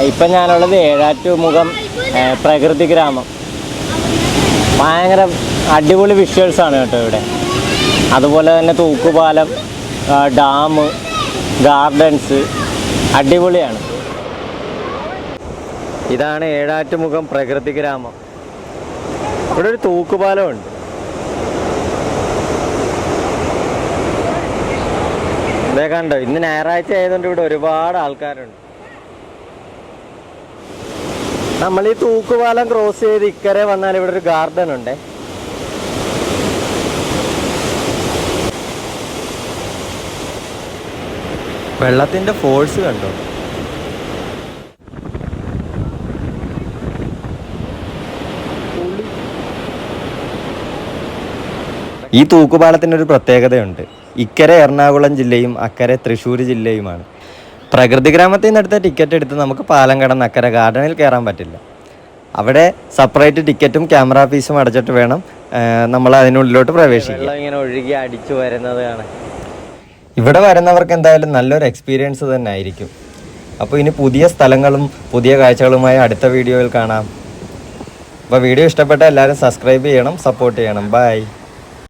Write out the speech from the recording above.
ഇപ്പം ഞാനുള്ളത് ഏഴാറ്റുമുഖം പ്രകൃതി ഗ്രാമം. ഭയങ്കര അടിപൊളി വിഷ്വൽസാണ് കേട്ടോ ഇവിടെ. അതുപോലെ തന്നെ തൂക്കുപാലം, ഡാം, ഗാർഡൻസ് അടിപൊളിയാണ്. ഇതാണ് ഏഴാറ്റുമുഖം പ്രകൃതി ഗ്രാമം. ഇവിടെ ഒരു തൂക്കുപാലമുണ്ട്. ഇതേ കണ്ടോ, ഇന്ന് ഞായറാഴ്ച ആയതുകൊണ്ട് ഇവിടെ ഒരുപാട് ആൾക്കാരുണ്ട്. നമ്മൾ ഈ തൂക്കുപാലം ക്രോസ് ചെയ്ത് ഇക്കരെ വന്നാൽ ഇവിടെ ഒരു ഗാർഡൻ ഉണ്ട്. വെള്ളത്തിൻ്റെ ഫോഴ്സ് കണ്ടോ. ഈ തൂക്കുപാലത്തിനൊരു പ്രത്യേകതയുണ്ട്. ഇക്കരെ എറണാകുളം ജില്ലയും അക്കരെ തൃശ്ശൂർ ജില്ലയുമാണ്. പ്രകൃതി ഗ്രാമത്തിൽ നിന്ന് എടുത്ത ടിക്കറ്റ് എടുത്ത് നമുക്ക് പാലം കടന്ന് അക്കരെ ഗാർഡനിൽ കയറാൻ പറ്റില്ല. അവിടെ സെപ്പറേറ്റ് ടിക്കറ്റും ക്യാമറ ഫീസും അടച്ചിട്ട് വേണം നമ്മൾ അതിനുള്ളിലോട്ട് പ്രവേശിക്കാം. വെള്ളം ഇങ്ങനെ ഒഴുകി അടിച്ചു വരുന്നത് കാണാൻ. ഇവിടെ വരുന്നവർക്ക് എന്തായാലും നല്ലൊരു എക്സ്പീരിയൻസ് തന്നെ ആയിരിക്കും. അപ്പോൾ ഇനി പുതിയ സ്ഥലങ്ങളും പുതിയ കാഴ്ചകളുമായി അടുത്ത വീഡിയോയിൽ കാണാം. അപ്പോൾ വീഡിയോ ഇഷ്ടപ്പെട്ട എല്ലാവരും സബ്സ്ക്രൈബ് ചെയ്യണം, സപ്പോർട്ട് ചെയ്യണം. ബൈ.